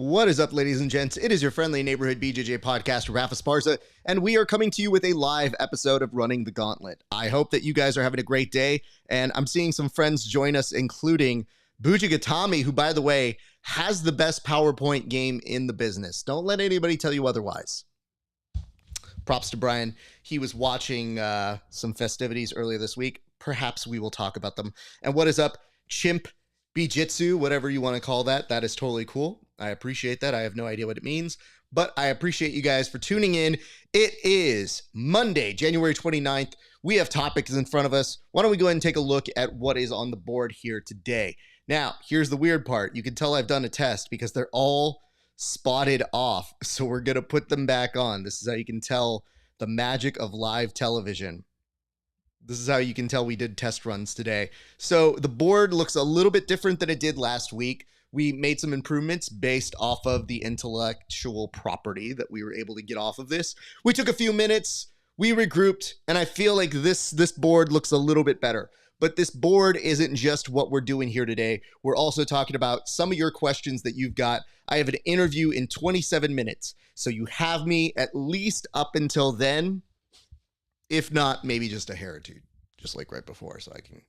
What is up, ladies and gents? It is your friendly neighborhood BJJ podcast, Rafa Sparza, and we are coming to you with a live episode of Running the Gauntlet. I hope that you guys are having a great day, and I'm seeing some friends join us, including Bujigatami, who, by the way, has the best PowerPoint game in the business. Don't let anybody tell you otherwise. Props to Brian. He was watching some festivities earlier this week. Perhaps we will talk about them. And what is up, Chimp Bijitsu, whatever you want to call that. That is totally cool. I appreciate that. I have no idea what it means, but I appreciate you guys for tuning in. It is Monday, January 29th. We have topics in front of us. Why don't we go ahead and take a look at what is on the board here today? Now, here's the weird part. You can tell I've done a test because they're all spotted off. So we're going to put them back on. This is how you can tell the magic of live television. This is how you can tell we did test runs today. So the board looks a little bit different than it did last week. We made some improvements based off of the intellectual property that we were able to get off of this. We took a few minutes, we regrouped, and I feel like this board looks a little bit better. But this board isn't just what we're doing here today. We're also talking about some of your questions that you've got. I have an interview in 27 minutes. So you have me at least up until then. If not, maybe just a hair or two, just like right before, so I can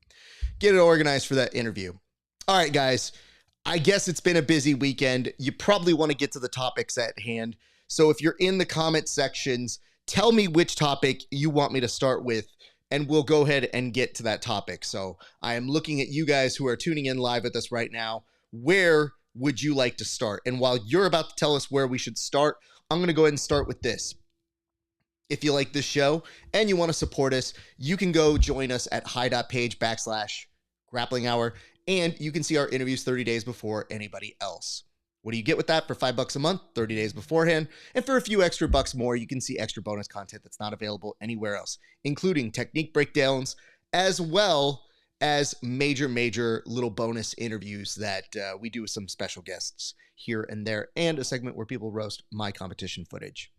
get it organized for that interview. All right, guys. I guess it's been a busy weekend. You probably want to get to the topics at hand. So if you're in the comment sections, tell me which topic you want me to start with, and we'll go ahead and get to that topic. So I am looking at you guys who are tuning in live with us right now. Where would you like to start? And while you're about to tell us where we should start, I'm going to go ahead and start with this. If you like this show and you want to support us, you can go join us at hi.page/grappling hour. And you can see our interviews 30 days before anybody else. What do you get with that? For $5 a month, 30 days beforehand. And for a few extra bucks more, you can see extra bonus content that's not available anywhere else, including technique breakdowns, as well as major little bonus interviews that we do with some special guests here and there, and a segment where people roast my competition footage.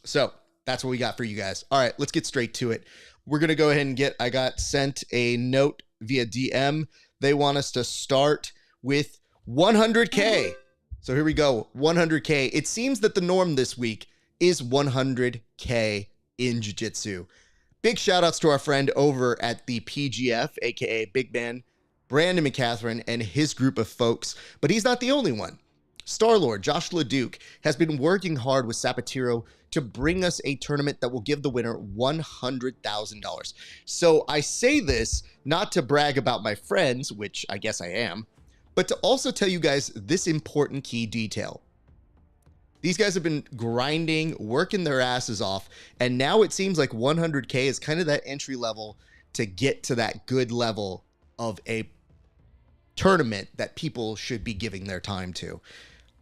So that's what we got for you guys. All right, let's get straight to it. We're going to go ahead and I got sent a note via DM. They want us to start with 100K. So here we go, 100K. It seems that the norm this week is 100K in jiu-jitsu. Big shout outs to our friend over at the PGF, aka Big Man, Brandon McCatherine, and his group of folks. But he's not the only one. Star-Lord Josh LeDuc has been working hard with Sapatero to bring us a tournament that will give the winner $100,000. So I say this not to brag about my friends, which I guess I am, but to also tell you guys this important key detail. These guys have been grinding, working their asses off, and now it seems like 100K is kind of that entry level to get to that good level of a tournament that people should be giving their time to.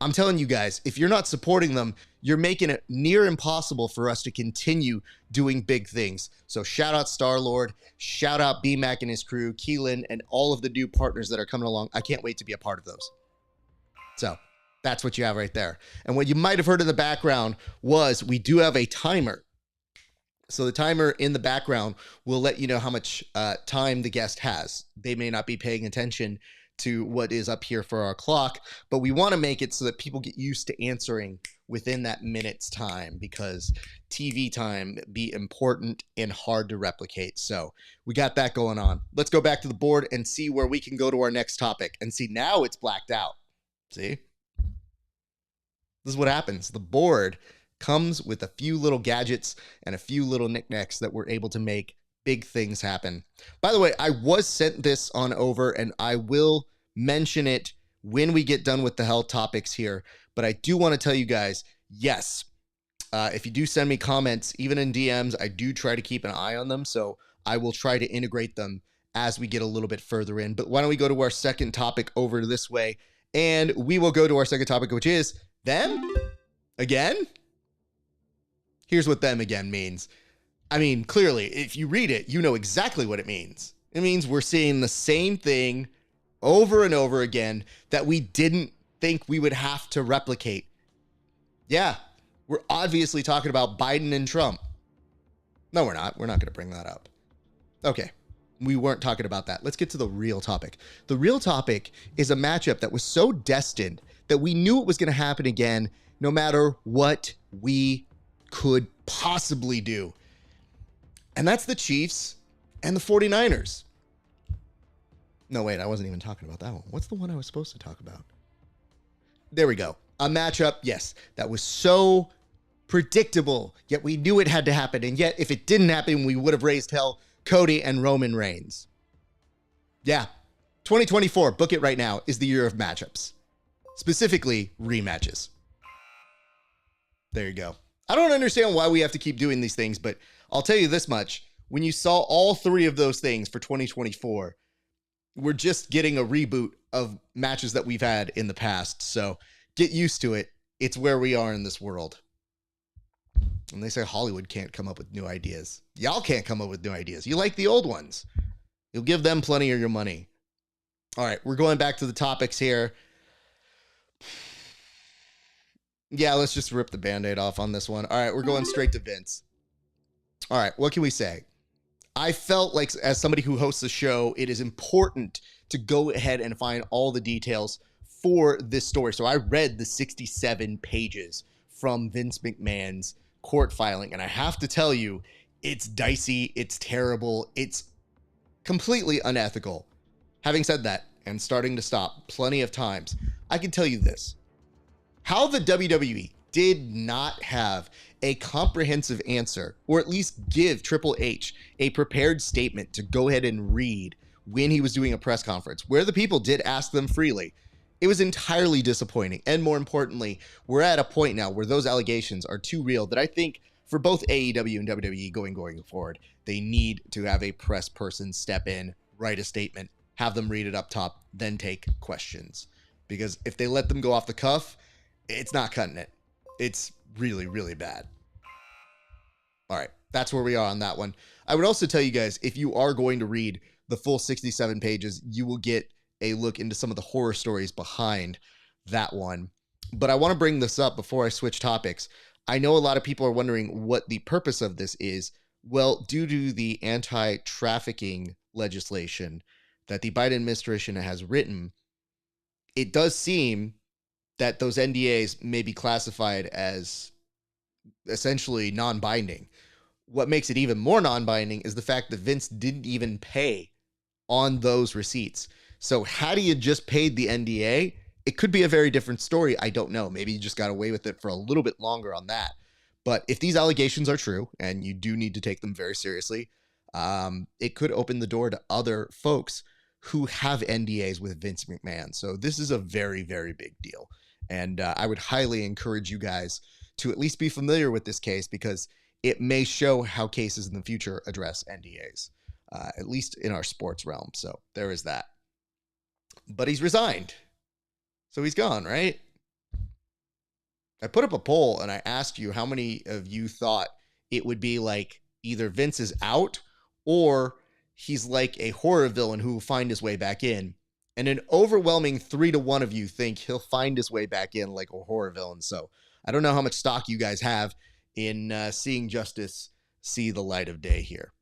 I'm telling you guys, if you're not supporting them, you're making it near impossible for us to continue doing big things. So shout out Star-Lord, shout out B-Mac and his crew, Keelan, and all of the new partners that are coming along. I can't wait to be a part of those. So that's what you have right there. And what you might have heard in the background was we do have a timer. So the timer in the background will let you know how much time the guest has. They may not be paying attention to what is up here for our clock, but we want to make it so that people get used to answering within that minute's time, because TV time be important and hard to replicate. So we got that going on. Let's go back to the board and see where we can go to our next topic. And see, now it's blacked out. See? This is what happens. The board comes with a few little gadgets and a few little knickknacks that we're able to make big things happen. By the way, I was sent this on over, and I will mention it when we get done with the health topics here. But I do want to tell you guys, yes, if you do send me comments, even in DMs, I do try to keep an eye on them. So I will try to integrate them as we get a little bit further in. But why don't we go to our second topic over this way, and we will go to our second topic, which is them again. Here's what them again means. I mean, clearly, if you read it, you know exactly what it means. It means we're seeing the same thing over and over again that we didn't think we would have to replicate. Yeah, we're obviously talking about Biden and Trump. No, we're not. We're not going to bring that up. Okay, we weren't talking about that. Let's get to the real topic. The real topic is a matchup that was so destined that we knew it was going to happen again, no matter what we could possibly do. And that's the Chiefs and the 49ers. No, wait, I wasn't even talking about that one. What's the one I was supposed to talk about? There we go. A matchup, yes, that was so predictable, yet we knew it had to happen. And yet, if it didn't happen, we would have raised hell. Cody and Roman Reigns. Yeah, 2024, book it right now, is the year of matchups. Specifically, rematches. There you go. I don't understand why we have to keep doing these things, but I'll tell you this much. When you saw all three of those things for 2024, we're just getting a reboot of matches that we've had in the past. So get used to it. It's where we are in this world. And they say Hollywood can't come up with new ideas. Y'all can't come up with new ideas. You like the old ones. You'll give them plenty of your money. All right, we're going back to the topics here. Yeah, let's just rip the Band-Aid off on this one. All right, we're going straight to Vince. All right, what can we say? I felt like, as somebody who hosts a show, it is important to go ahead and find all the details for this story. So I read the 67 pages from Vince McMahon's court filing, and I have to tell you, it's dicey, it's terrible, it's completely unethical. Having said that, and starting to stop plenty of times, I can tell you this. How the WWE did not have a comprehensive answer, or at least give Triple H a prepared statement to go ahead and read when he was doing a press conference, where the people did ask them freely, it was entirely disappointing. And more importantly, we're at a point now where those allegations are too real that I think for both AEW and WWE going forward, they need to have a press person step in, write a statement, have them read it up top, then take questions. Because if they let them go off the cuff, it's not cutting it. It's really, really bad. All right, that's where we are on that one. I would also tell you guys, if you are going to read the full 67 pages, you will get a look into some of the horror stories behind that one. But I want to bring this up before I switch topics. I know a lot of people are wondering what the purpose of this is. Well, due to the anti-trafficking legislation that the Biden administration has written, it does seem that those NDAs may be classified as essentially non-binding. What makes it even more non-binding is the fact that Vince didn't even pay on those receipts. So had he just paid the NDA, it could be a very different story. I don't know. Maybe he just got away with it for a little bit longer on that. But if these allegations are true, and you do need to take them very seriously, it could open the door to other folks who have NDAs with Vince McMahon. So this is a very, very big deal. And I would highly encourage you guys to at least be familiar with this case, because it may show how cases in the future address NDAs, at least in our sports realm. So there is that. But he's resigned. So he's gone, right? I put up a poll and I asked you how many of you thought it would be like either Vince is out or he's like a horror villain who will find his way back in. And an overwhelming 3-1 of you think he'll find his way back in like a horror villain. So I don't know how much stock you guys have in seeing justice see the light of day here.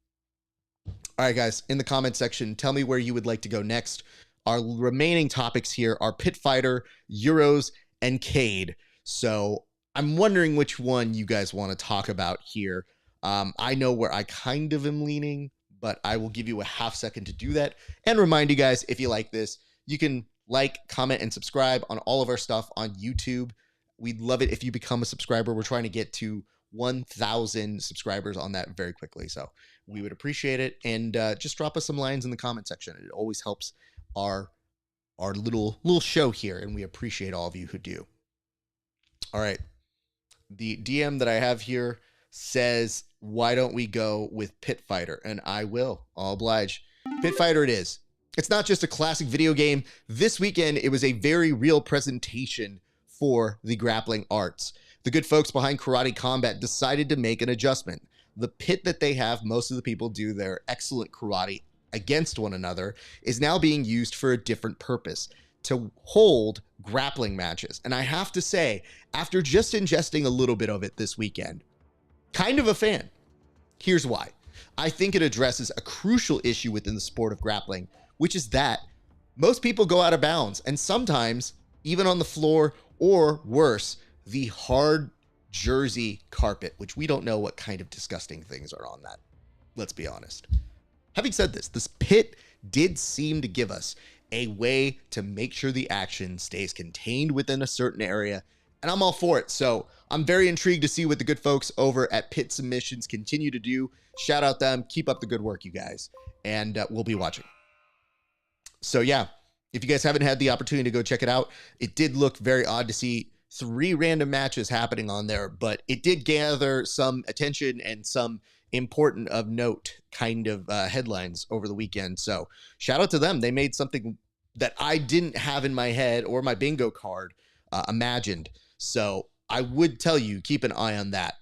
All right, guys, in the comment section, tell me where you would like to go next. Our remaining topics here are Pit Fighter, Euros, and Kade. So I'm wondering which one you guys want to talk about here. I know where I kind of am leaning, but I will give you a half second to do that. And remind you guys, if you like this, you can like, comment, and subscribe on all of our stuff on YouTube. We'd love it if you become a subscriber. We're trying to get to 1,000 subscribers on that very quickly. So we would appreciate it. And just drop us some lines in the comment section. It always helps our little show here, and we appreciate all of you who do. All right. The DM that I have here says, why don't we go with Pit Fighter? And I will. I'll oblige. Pit Fighter it is. It's not just a classic video game. This weekend, it was a very real presentation for the grappling arts. The good folks behind Karate Combat decided to make an adjustment. The pit that they have, most of the people do their excellent karate against one another, is now being used for a different purpose, to hold grappling matches. And I have to say, after just ingesting a little bit of it this weekend, kind of a fan. Here's why. I think it addresses a crucial issue within the sport of grappling, which is that most people go out of bounds, and sometimes even on the floor, or worse, the hard jersey carpet, which we don't know what kind of disgusting things are on that. Let's be honest. Having said this pit did seem to give us a way to make sure the action stays contained within a certain area, and I'm all for it. So I'm very intrigued to see what the good folks over at Pit Submissions continue to do. Shout out them. Keep up the good work, you guys. And we'll be watching. So yeah, if you guys haven't had the opportunity to go check it out, it did look very odd to see 3 random matches happening on there, but it did gather some attention and some important of note kind of headlines over the weekend. So shout out to them. They made something that I didn't have in my head or my bingo card imagined. So I would tell you, keep an eye on that.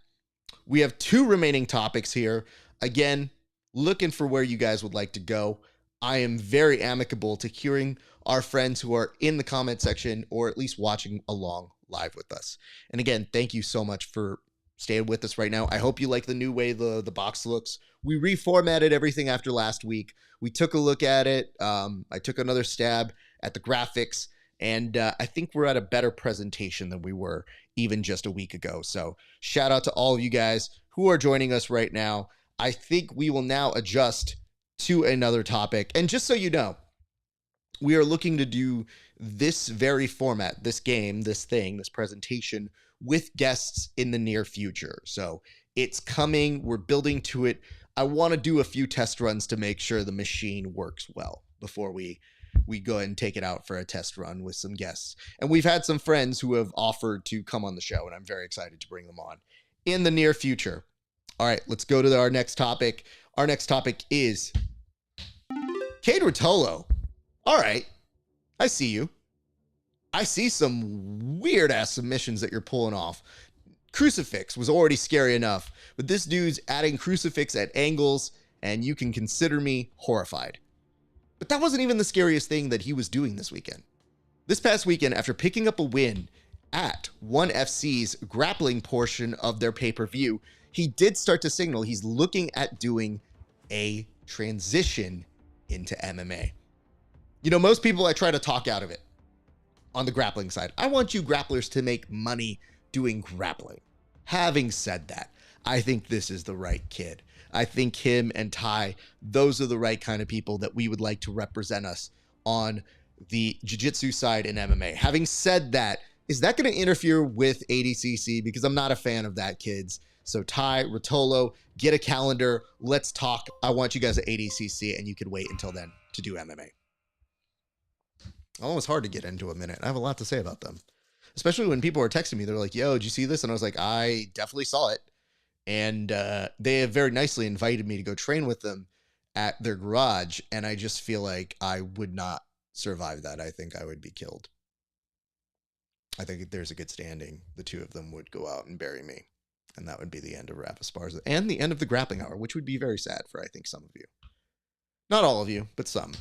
We have 2 remaining topics here. Again, looking for where you guys would like to go. I am very amicable to hearing our friends who are in the comment section or at least watching along live with us. And again, thank you so much for staying with us right now. I hope you like the new way the box looks. We reformatted everything after last week. We took a look at it. I took another stab at the graphics, and I think we're at a better presentation than we were even just a week ago. So shout out to all of you guys who are joining us right now. I think we will now adjust to another topic. And just so you know, we are looking to do this very format, this game, this thing, this presentation with guests in the near future. So it's coming. We're building to it. I want to do a few test runs to make sure the machine works well before we go ahead and take it out for a test run with some guests. And we've had some friends who have offered to come on the show, and I'm very excited to bring them on in the near future. All right, let's go to our next topic. Our next topic is Kade Rotolo. All right, I see you. I see some weird-ass submissions that you're pulling off. Crucifix was already scary enough, but this dude's adding crucifix at angles, and you can consider me horrified. But that wasn't even the scariest thing that he was doing this weekend. This past weekend, after picking up a win at ONE FC's grappling portion of their pay-per-view, he did start to signal he's looking at doing a transition into MMA. You know, most people I try to talk out of it on the grappling side. I want you grapplers to make money doing grappling. Having said that, I think this is the right kid. I think him and Ty, those are the right kind of people that we would like to represent us on the jiu-jitsu side in MMA. Having said that, is that going to interfere with ADCC? Because I'm not a fan of that, kids. So Ty, Rotolo, get a calendar. Let's talk. I want you guys at ADCC, and you can wait until then to do MMA. Oh, it's hard to get into a minute. I have a lot to say about them, especially when people are texting me. They're like, yo, did you see this? And I was like, I definitely saw it. And they have very nicely invited me to go train with them at their garage. And I just feel like I would not survive that. I think I would be killed. I think if there's a good standing, the 2 of them would go out and bury me. And that would be the end of Rap Esparza and the end of the grappling hour, which would be very sad for, I think, some of you. Not all of you, but some.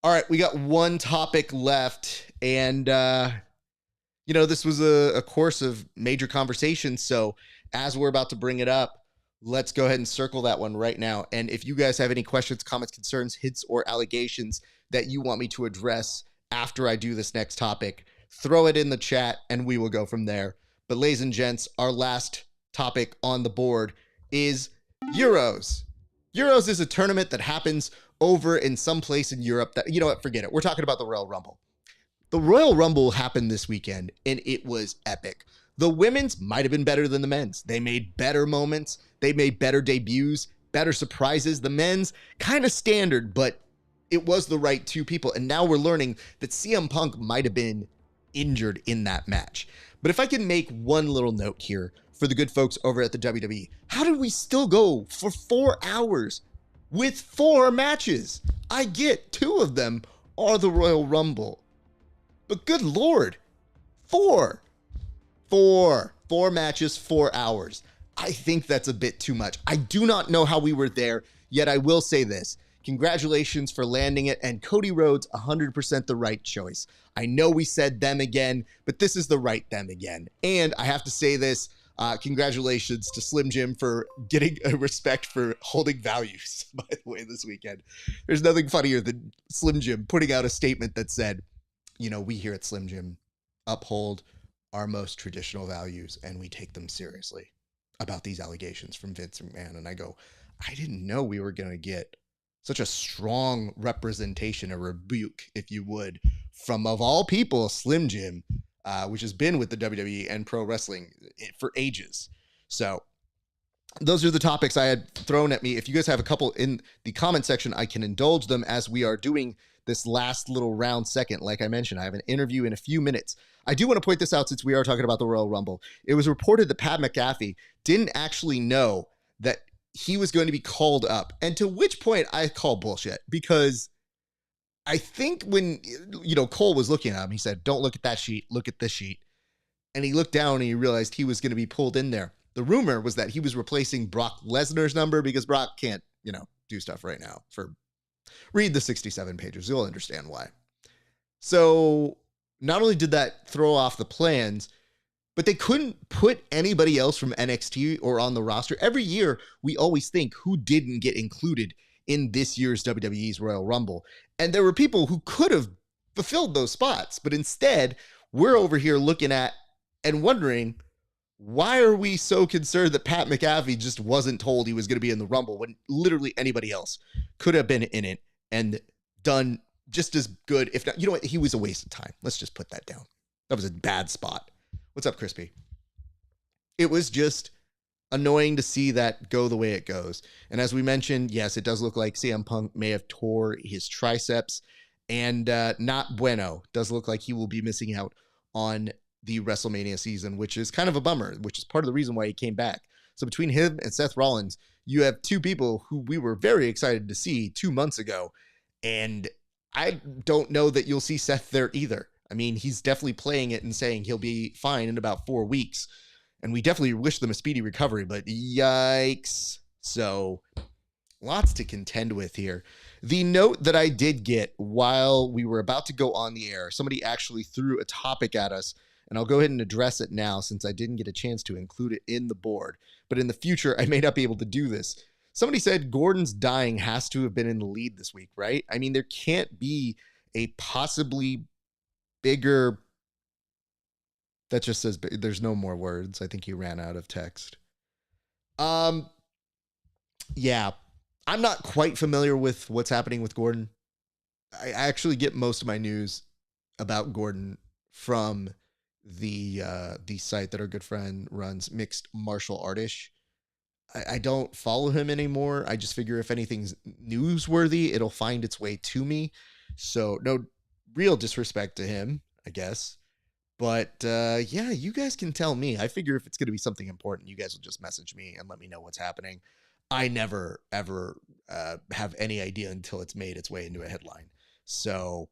All right, we got one topic left. And, you know, this was a course of major conversations. So as we're about to bring it up, let's go ahead and circle that one right now. And if you guys have any questions, comments, concerns, hints, or allegations that you want me to address after I do this next topic, throw it in the chat and we will go from there. But ladies and gents, our last topic on the board is Euros. Euros is a tournament that happens over in some place in Europe that, you know what, forget it. We're talking about the Royal Rumble. The Royal Rumble happened this weekend and it was epic. The women's might have been better than the men's. They made better moments. They made better debuts, better surprises. The men's kind of standard, but it was the right 2 people. And now we're learning that CM Punk might have been injured in that match. But if I can make one little note here for the good folks over at the WWE, how did we still go for 4 hours with 4 matches? I get 2 of them are the Royal Rumble. But good Lord, 4 matches, 4 hours. I think that's a bit too much. I do not know how we were there, yet I will say this. Congratulations for landing it, and Cody Rhodes, 100% the right choice. I know we said them again, but this is the right them again. And I have to say this, congratulations to Slim Jim for getting a respect for holding values, by the way, this weekend. There's nothing funnier than Slim Jim putting out a statement that said, we here at Slim Jim uphold our most traditional values and we take them seriously about these allegations from Vince McMahon. And I go, I didn't know we were going to get such a strong representation, a rebuke, if you would, from, of all people, Slim Jim, which has been with the WWE and pro wrestling for ages. So those are the topics I had thrown at me. If you guys have a couple in the comment section, I can indulge them as we are doing this last little round second. Like I mentioned, I have an interview in a few minutes. I do want to point this out since we are talking about the Royal Rumble. It was reported that Pat McAfee didn't actually know that he was going to be called up. And to which point I call bullshit, because I think when, Cole was looking at him, he said, don't look at that sheet, look at this sheet. And he looked down and he realized he was going to be pulled in there. The rumor was that he was replacing Brock Lesnar's number because Brock can't, do stuff right now. Read the 67 pages. You'll understand why. So not only did that throw off the plans, but they couldn't put anybody else from NXT or on the roster. Every year, we always think who didn't get included in this year's WWE's Royal Rumble. And there were people who could have fulfilled those spots, but instead, we're over here looking at and wondering, why are we so concerned that Pat McAfee just wasn't told he was going to be in the Rumble when literally anybody else could have been in it and done just as good, if not, he was a waste of time. Let's just put that down. That was a bad spot. What's up, Crispy? It was just annoying to see that go the way it goes. And as we mentioned, yes, it does look like CM Punk may have tore his triceps, and not bueno. Does look like he will be missing out on the WrestleMania season, which is kind of a bummer, which is part of the reason why he came back. So between him and Seth Rollins, you have two people who we were very excited to see 2 months ago. And I don't know that you'll see Seth there either. I mean, he's definitely playing it and saying he'll be fine in about 4 weeks. And we definitely wish them a speedy recovery, but yikes. So lots to contend with here. The note that I did get while we were about to go on the air, somebody actually threw a topic at us, and I'll go ahead and address it now since I didn't get a chance to include it in the board. But in the future, I may not be able to do this. Somebody said Gordon's dying has to have been in the lead this week, right? I mean, there can't be a possibly bigger... That just says there's no more words. I think he ran out of text. Yeah, I'm not quite familiar with what's happening with Gordon. I actually get most of my news about Gordon from the site that our good friend runs, Mixed Martial Artish. I don't follow him anymore. I just figure if anything's newsworthy, it'll find its way to me. So no real disrespect to him, I guess. But yeah, you guys can tell me. I figure if it's going to be something important, you guys will just message me and let me know what's happening. I never, ever have any idea until it's made its way into a headline. So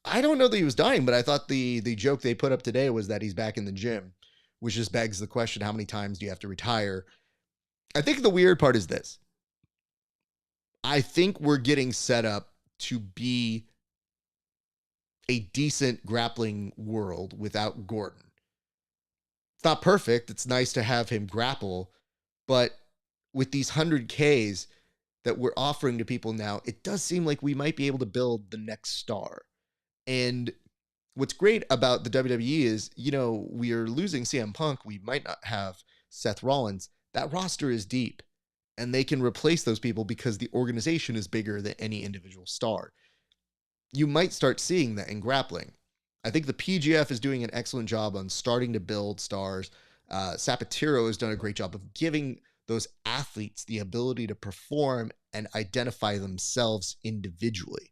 I don't know that he was dying, but I thought the joke they put up today was that he's back in the gym, which just begs the question, how many times do you have to retire? I think the weird part is this. I think we're getting set up to be a decent grappling world without Gordon. It's not perfect. It's nice to have him grapple, but with these 100Ks that we're offering to people now, it does seem like we might be able to build the next star. And what's great about the WWE is, we are losing CM Punk. We might not have Seth Rollins. That roster is deep, and they can replace those people because the organization is bigger than any individual star. You might start seeing that in grappling. I think the PGF is doing an excellent job on starting to build stars. Sapatero has done a great job of giving those athletes the ability to perform and identify themselves individually.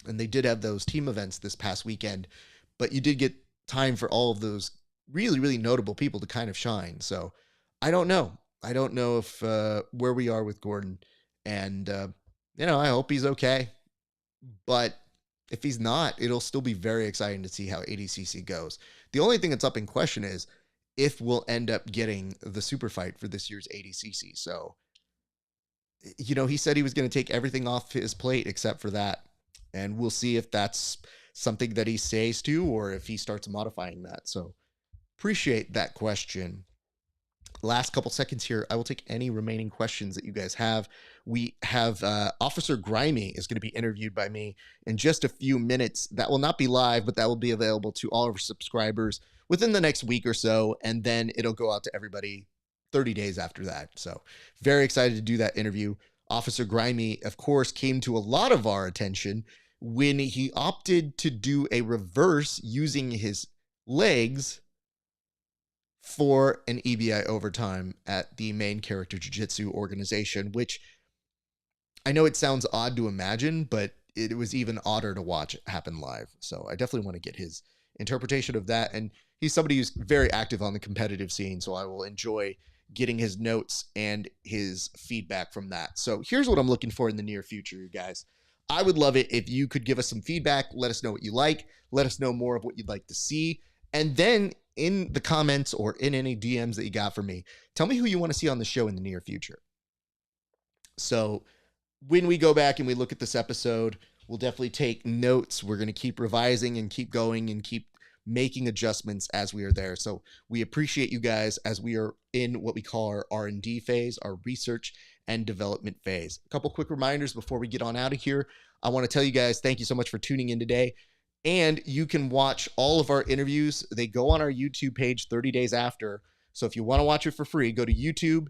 And they did have those team events this past weekend, but you did get time for all of those really, really notable people to kind of shine. So I don't know. I don't know if where we are with Gordon. And, I hope he's okay. But if he's not, it'll still be very exciting to see how ADCC goes. The only thing that's up in question is if we'll end up getting the super fight for this year's ADCC. So, he said he was going to take everything off his plate except for that. And we'll see if that's something that he says to or if he starts modifying that. So appreciate that question. Last couple seconds here. I will take any remaining questions that you guys have. we have Officer Grimy is going to be interviewed by me in just a few minutes. That will not be live, but that will be available to all of our subscribers within the next week or so. And then it'll go out to everybody 30 days after that. So very excited to do that interview. Officer Grimy, of course, came to a lot of our attention when he opted to do a reverse using his legs for an EBI overtime at the main character jiu-jitsu organization, which I know it sounds odd to imagine, but it was even odder to watch happen live. So I definitely want to get his interpretation of that. And he's somebody who's very active on the competitive scene, so I will enjoy getting his notes and his feedback from that. So here's what I'm looking for in the near future, you guys. I would love it if you could give us some feedback. Let us know what you like. Let us know more of what you'd like to see. And then in the comments or in any DMs that you got for me, tell me who you want to see on the show in the near future. So when we go back and we look at this episode, we'll definitely take notes. We're going to keep revising and keep going and keep making adjustments as we are there. So we appreciate you guys as we are in what we call our R&D phase, our research and development phase. A couple quick reminders before we get on out of here. I want to tell you guys, thank you so much for tuning in today. And you can watch all of our interviews. They go on our YouTube page 30 days after. So if you want to watch it for free, go to YouTube,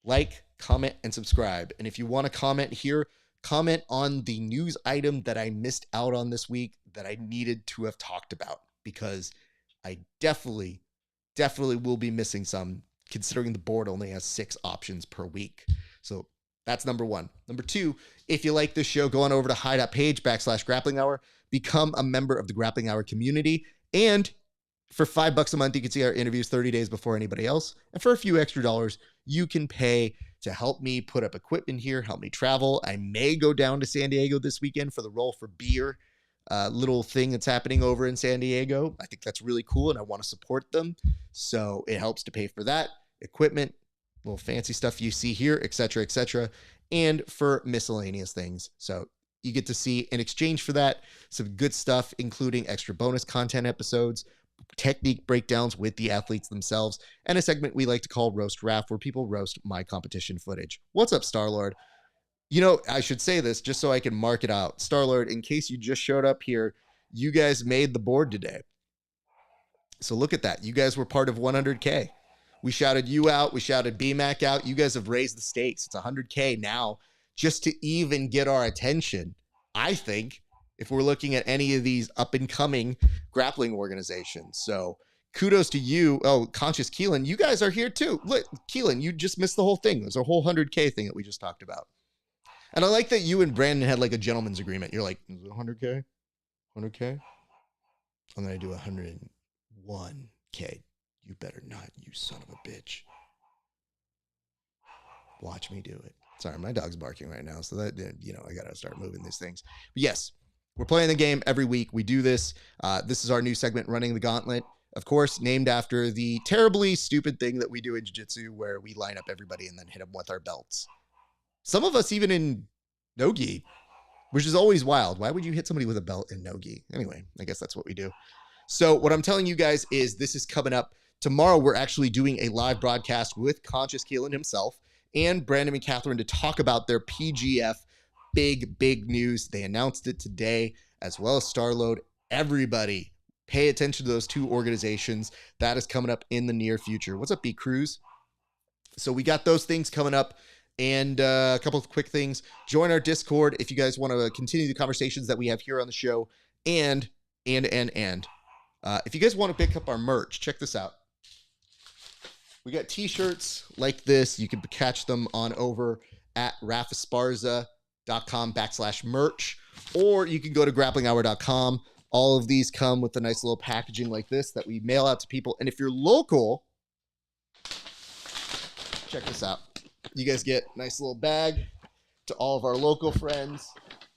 like, comment, and subscribe. And if you want to comment here, comment on the news item that I missed out on this week that I needed to have talked about, because I definitely will be missing some, considering the board only has 6 options per week. So that's number 1. Number 2, if you like this show, go on over to hi.page/Grappling Hour, become a member of the Grappling Hour community. And for $5 a month, you can see our interviews 30 days before anybody else. And for a few extra dollars, you can pay to help me put up equipment here, help me travel. I may go down to San Diego this weekend for the Roll for Beer little thing that's happening over in San Diego. I think that's really cool, and I want to support them. So it helps to pay for that, equipment, little fancy stuff you see here, etc., and for miscellaneous things. So you get to see, in exchange for that, some good stuff, including extra bonus content episodes, technique breakdowns with the athletes themselves, and a segment we like to call Roast Raf, where people roast my competition footage. What's up, Star-Lord? You know, I should say this just so I can mark it out. Star-Lord, in case you just showed up here, you guys made the board today. So look at that. You guys were part of 100K. We shouted you out. We shouted BMAC out. You guys have raised the stakes. It's 100K now just to even get our attention. I think if we're looking at any of these up-and-coming grappling organizations. So kudos to you. Oh, Conscious Keelan, you guys are here too. Look, Keelan, you just missed the whole thing. There's a whole 100K thing that we just talked about. And I like that you and Brandon had like a gentleman's agreement. You're like, is it 100K? 100K? I'm going to do 101K. You better not, you son of a bitch. Watch me do it. Sorry, my dog's barking right now. So that, you know, I got to start moving these things. But yes, we're playing the game every week. We do this. This is our new segment, Running the Gauntlet. Of course, named after the terribly stupid thing that we do in jiu-jitsu where we line up everybody and then hit them with our belts. Some of us even in no-gi, which is always wild. Why would you hit somebody with a belt in no-gi? Anyway, I guess that's what we do. So what I'm telling you guys is this is coming up. Tomorrow, we're actually doing a live broadcast with Conscious Keelan himself and Brandon and Catherine to talk about their PGF big news. They announced it today, as well as Starload. Everybody, pay attention to those 2 organizations. That is coming up in the near future. What's up, B Cruz? So we got those things coming up. And a couple of quick things. Join our Discord if you guys want to continue the conversations that we have here on the show. And if you guys want to pick up our merch, check this out. We got t-shirts like this. You can catch them on over at rafesparza.com/merch, or you can go to grapplinghour.com. All of these come with a nice little packaging like this that we mail out to people. And if you're local, check this out. You guys get a nice little bag to all of our local friends.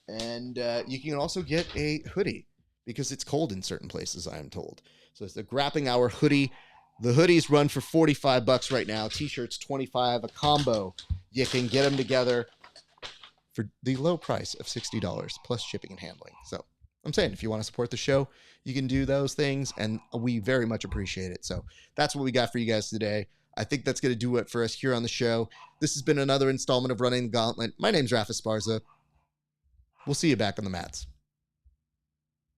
And you can also get a hoodie because it's cold in certain places, I am told. So it's the Grappling Hour hoodie. The hoodies run for $45 right now. T-shirts, $25, a combo. You can get them together for the low price of $60 plus shipping and handling. So I'm saying if you want to support the show, you can do those things, and we very much appreciate it. So that's what we got for you guys today. I think that's going to do it for us here on the show. This has been another installment of Running the Gauntlet. My name's Rafa Sparza. We'll see you back on the mats.